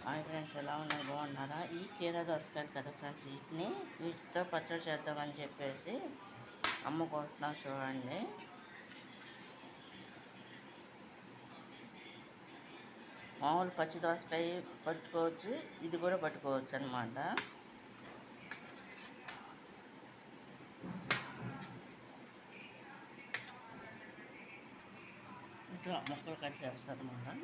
Hi friends, ఎలా ఉన్నారు? బాగున్నారా? ఈ కీరా దోసకాయలు కదా ఫ్రెండ్స్, వీటితో పచ్చడి చేద్దామని చెప్పేసి అమ్మ కోస్తున్నా చూడండి. మామూలు పచ్చి దోసకాయ పట్టుకోవచ్చు, ఇది కూడా పట్టుకోవచ్చు అనమాట. ఇట్లా ముక్కలు కట్ చేస్తారు అన్నమాట.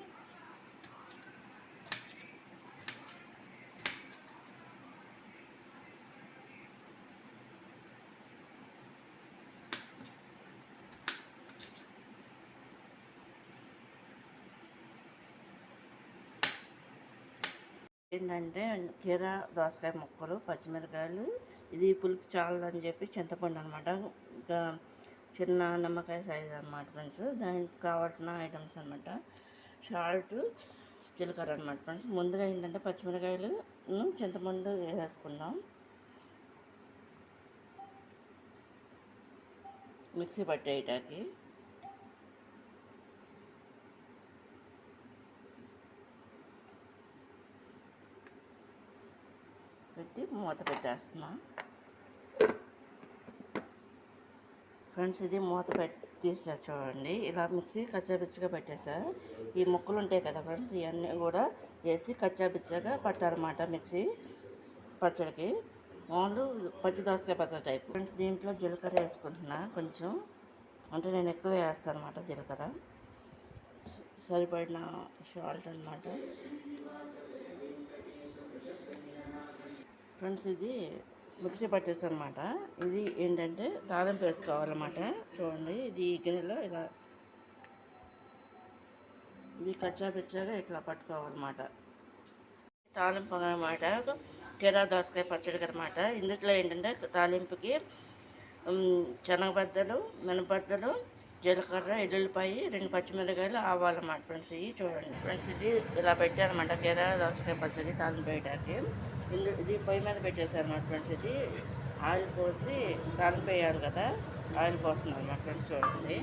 ఏంటంటే కీర దోసకాయ ముక్కలు, పచ్చిమిరకాయలు, ఇది పులుపు చాలని చెప్పి చింతపండు అనమాట. ఇంకా చిన్న నిమ్మకాయ సైజ్ అనమాట ఫ్రెండ్స్. దానికి కావాల్సిన ఐటమ్స్ అనమాట. సాల్ట్, జీలకర్ర అనమాట ఫ్రెండ్స్. ముందుగా ఏంటంటే పచ్చిమిరకాయలు, చింతపండు వేసేసుకుందాం. మిక్సీ పట్టేయటానికి పెట్టి మూత పెట్టేస్తున్నా ఫ్రెండ్స్. ఇది మూత తీసా చూడండి. ఇలా మిక్సీ కచ్చాపిచ్చగా పెట్టేసా. ఈ ముక్కలు ఉంటాయి కదా ఫ్రెండ్స్, ఇవన్నీ కూడా వేసి కచ్చాపిచ్చగా పట్టాలన్నమాట మిక్సీ పచ్చడికి. మామూలు పచ్చి దోసకాయ పచ్చడి టైప్ ఫ్రెండ్స్. దీంట్లో జీలకర్ర వేసుకుంటున్నా కొంచెం, అంటే నేను ఎక్కువ వేస్తాను అనమాట జీలకర్ర. సరిపడిన సాల్ట్ అనమాట ఫ్రెండ్స్. ఇది మిక్సీ పట్టేసి అనమాట. ఇది ఏంటంటే తాలింపు వేసుకోవాలన్నమాట. చూడండి, ఇది గిన్నెలో ఇలా ఇది కచ్చాపిచ్చాగా ఇట్లా పట్టుకోవాలన్నమాట. తాలింపు అనమాట, కీరా దోసకాయ పచ్చడి అనమాట. ఇందులో ఏంటంటే తాలింపుకి శనగబద్దలు, మినపద్దలు, జీలకర్ర, ఎల్లుల్లిపాయి, 2 పచ్చిమిరకాయలు, ఆవాలన్నమాట ఫ్రెండ్స్. ఇవి చూడండి ఫ్రెండ్స్. ఇది ఇలా పెట్టారనమాట కీరా దోసకాయ పచ్చడి తాలింపు వేయడానికి. ఇది పొయ్యి మీద పెట్టేశారు అన్నమాట ఫ్రెండ్స్. ఇది ఆయిల్ పోసి తాలింపు వేయాలి కదా, ఆయిల్ పోస్తున్నారు అన్నమాట ఫ్రెండ్స్. చూడండి,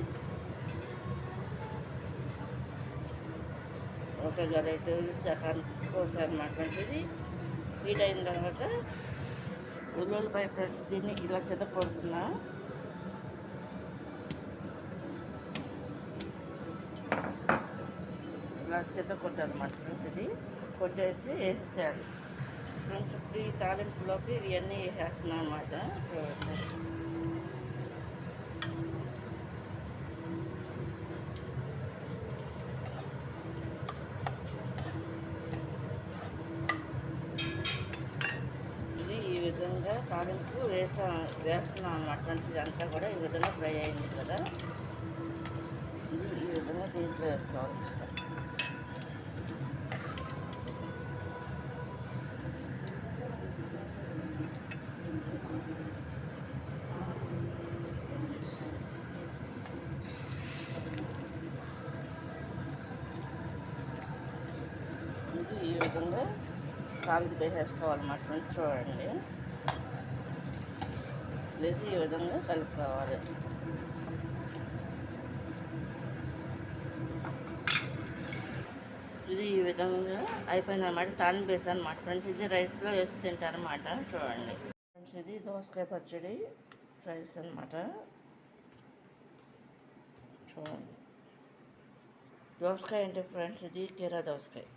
ఒక గరిటె సగం పోసారు అన్నమాట ఫ్రెండ్స్. ఇది హీట్ అయిన తర్వాత ఉల్లిపాయ ఫ్రెండ్స్, దీన్ని ఇలా చెదకొడుతున్నా. ఇలా చెదకొట్టాలన్నమాట ఫ్రెండ్స్. ఇది కొట్టేసి వేసేసారు ఫ్రెండ్స్. ఇప్పుడు ఈ తాలింపులోకి ఇవన్నీ వేసేస్తున్నాను అనమాట. ఇది ఈ విధంగా తాలింపు వేస్తున్నాం అనమాట ఫ్రెండ్స్. ఇదంతా కూడా ఈ విధంగా ఫ్రై అయింది కదా, ఇది ఈ విధంగా దీంట్లో వేసుకోవాలన్నమాట. ఈ విధంగా తాలింపు వేసేసుకోవాలన్నమాట ఫ్రెండ్స్. చూడండి, వేసి ఈ విధంగా కలుపుకోవాలి. ఇది ఈ విధంగా అయిపోయిందన్నమాట. తాలింపు వేసాను అన్నమాట ఫ్రెండ్స్. ఇది రైస్లో వేసి తింటారన్నమాట. చూడండి ఫ్రెండ్స్, ఇది దోసకాయ పచ్చడి రైస్ అన్నమాట. చూడండి, దోసకాయ అంటే ఫ్రెండ్స్ ఇది కీరా దోసకాయ.